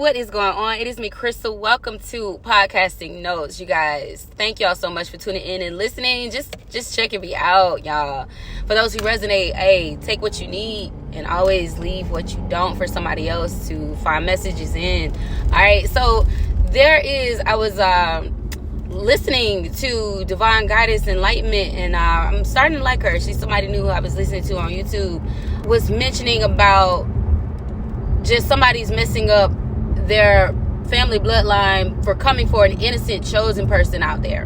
what is going on? It is me, Crystal. Welcome to Podcasting Notes, you guys. Thank y'all so much for tuning in and listening. Just checking me out, y'all. For those who resonate, hey, take what you need and always leave what you don't for somebody else to find messages in. All right, so I was listening to Divine Guidance Enlightenment, and I'm starting to like her. She's somebody new who I was listening to on YouTube. Was mentioning about just somebody's messing up their family bloodline for coming for an innocent chosen person out there.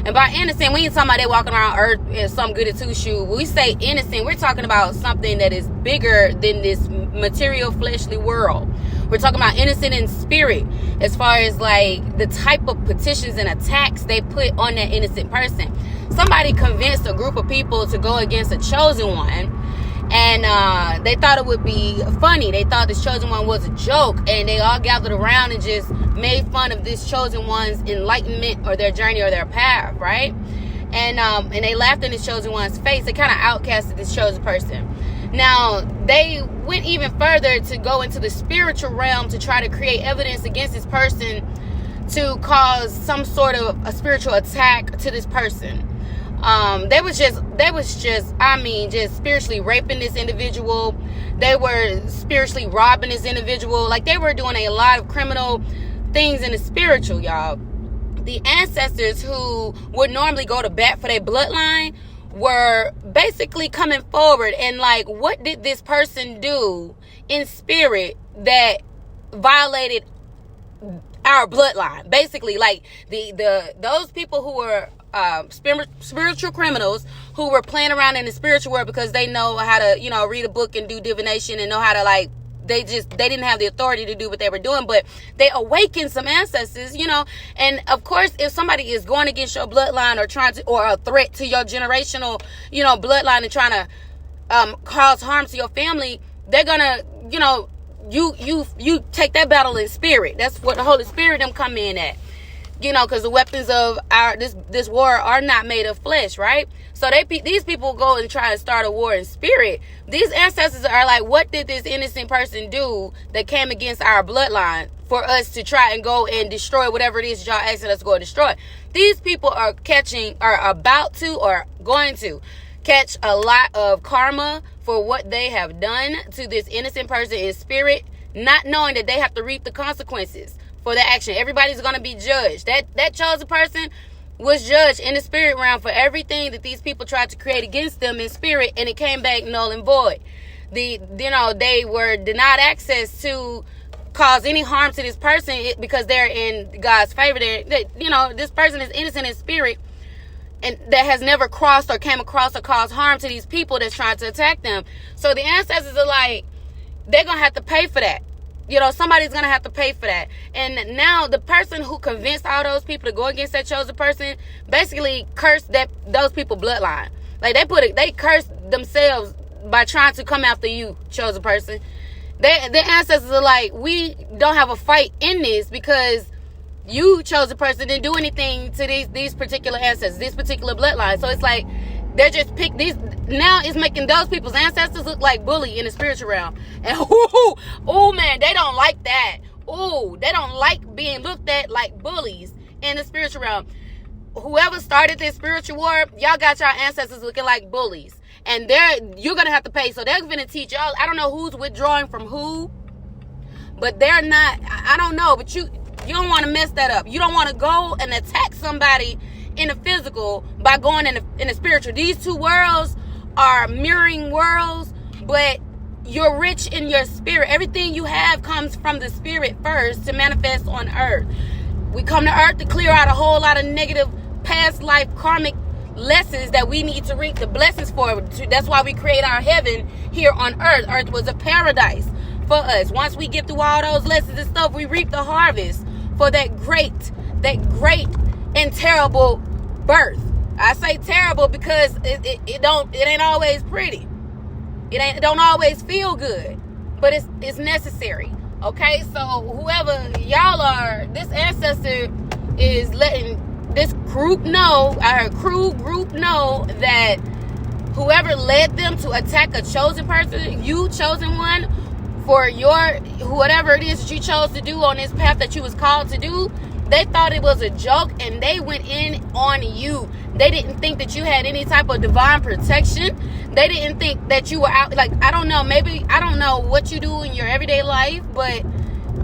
And by innocent, we ain't talking about they walking around earth in some goody two shoe. When we say innocent, we're talking about something that is bigger than this material fleshly world. We're talking about innocent in spirit, as far as like the type of petitions and attacks they put on that innocent person. Somebody convinced a group of people to go against a chosen one, and they thought it would be funny. They thought this chosen one was a joke, and they all gathered around and just made fun of this chosen one's enlightenment or their journey or their path, right? And they laughed in this chosen one's face. They kind of outcasted this chosen person. Now, they went even further to go into the spiritual realm to try to create evidence against this person to cause some sort of a spiritual attack to this person. They was just spiritually raping this individual. They were spiritually robbing this individual. Like, they were doing a lot of criminal things in the spiritual, y'all. The ancestors who would normally go to bat for their bloodline were basically coming forward and like, what did this person do in spirit that violated our bloodline? Basically, like those people who were spiritual criminals who were playing around in the spiritual world because they know how to, read a book and do divination and know how to like, they didn't have the authority to do what they were doing, but they awakened some ancestors, and of course, if somebody is going against your bloodline or a threat to your generational, bloodline and trying to cause harm to your family, they're gonna, you take that battle in spirit. That's what the Holy Spirit them come in at. Because the weapons of this war are not made of flesh, right? So these people go and try to start a war in spirit. These ancestors are like, what did this innocent person do that came against our bloodline for us to try and go and destroy whatever it is y'all asking us to go destroy? These people are about to or going to catch a lot of karma for what they have done to this innocent person in spirit, not knowing that they have to reap the consequences for the action. Everybody's going to be judged. That chosen person was judged in the spirit realm for everything that these people tried to create against them in spirit, and it came back null and void. They were denied access to cause any harm to this person because they're in God's favor. This person is innocent in spirit, and that has never crossed or came across or caused harm to these people that's trying to attack them. So the ancestors are like, they're going to have to pay for that. Somebody's going to have to pay for that. And now the person who convinced all those people to go against that chosen person basically cursed those people bloodline. Like, they cursed themselves by trying to come after you, chosen person. Their ancestors are like, we don't have a fight in this because you, chosen person, didn't do anything to these particular ancestors, this particular bloodline. So it's like, they're just pick these. Now it's making those people's ancestors look like bully in the spiritual realm. And oh man, they don't like that. Oh, they don't like being looked at like bullies in the spiritual realm. Whoever started this spiritual war, y'all got y'all ancestors looking like bullies. And you're going to have to pay. So they're going to teach y'all. I don't know who's withdrawing from who, but they're not. I don't know, but you don't want to mess that up. You don't want to go and attack somebody in the physical by going in the spiritual. These two worlds are mirroring worlds, but you're rich in your spirit. Everything you have comes from the spirit first to manifest on earth. We come to earth to clear out a whole lot of negative past life karmic lessons that we need to reap the blessings for. That's why we create our heaven here on earth. Earth was a paradise for us. Once we get through all those lessons and stuff, we reap the harvest for that great and terrible birth. I say terrible because it ain't always pretty. It don't always feel good, but it's necessary. Okay, so whoever y'all are, this ancestor is letting this group know, our group know that whoever led them to attack a chosen person, you chosen one, for your whatever it is that you chose to do on this path that you was called to do, they thought it was a joke and they went in on you. They didn't think that you had any type of divine protection. They didn't think that you were out. Like, I don't know, maybe, I don't know what you do in your everyday life, but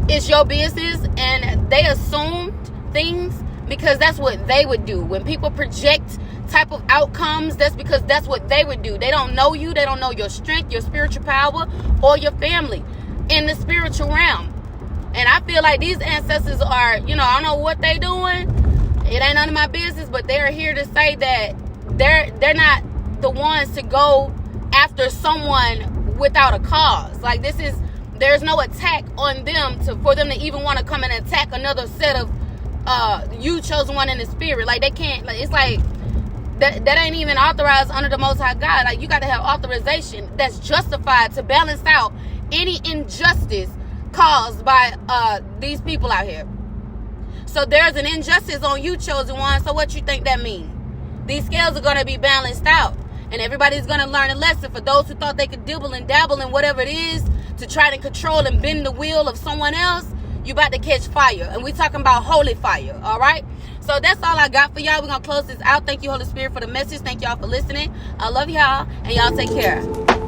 it's your business, and they assumed things because that's what they would do. When people project type of outcomes, that's because that's what they would do. They don't know you. They don't know your strength, your spiritual power, or your family in the spiritual realm. And I feel like these ancestors are, I don't know what they doing. It ain't none of my business, but they're here to say that they're not the ones to go after someone without a cause. Like, there's no attack on them for them to even want to come and attack another set of you chosen one in the spirit. Like, they can't, like, it's like that ain't even authorized under the Most High God. Like, you got to have authorization that's justified to balance out any injustice caused by these people out here. So there's an injustice on you, chosen one. So what you think that means? These scales are going to be balanced out, and everybody's going to learn a lesson. For those who thought they could dibble and dabble in whatever it is to try to control and bend the wheel of someone else, you about to catch fire. And we talking about holy fire, all right? So that's all I got for y'all. We're going to close this out. Thank you, Holy Spirit, for the message. Thank y'all for listening. I love y'all, and y'all take care.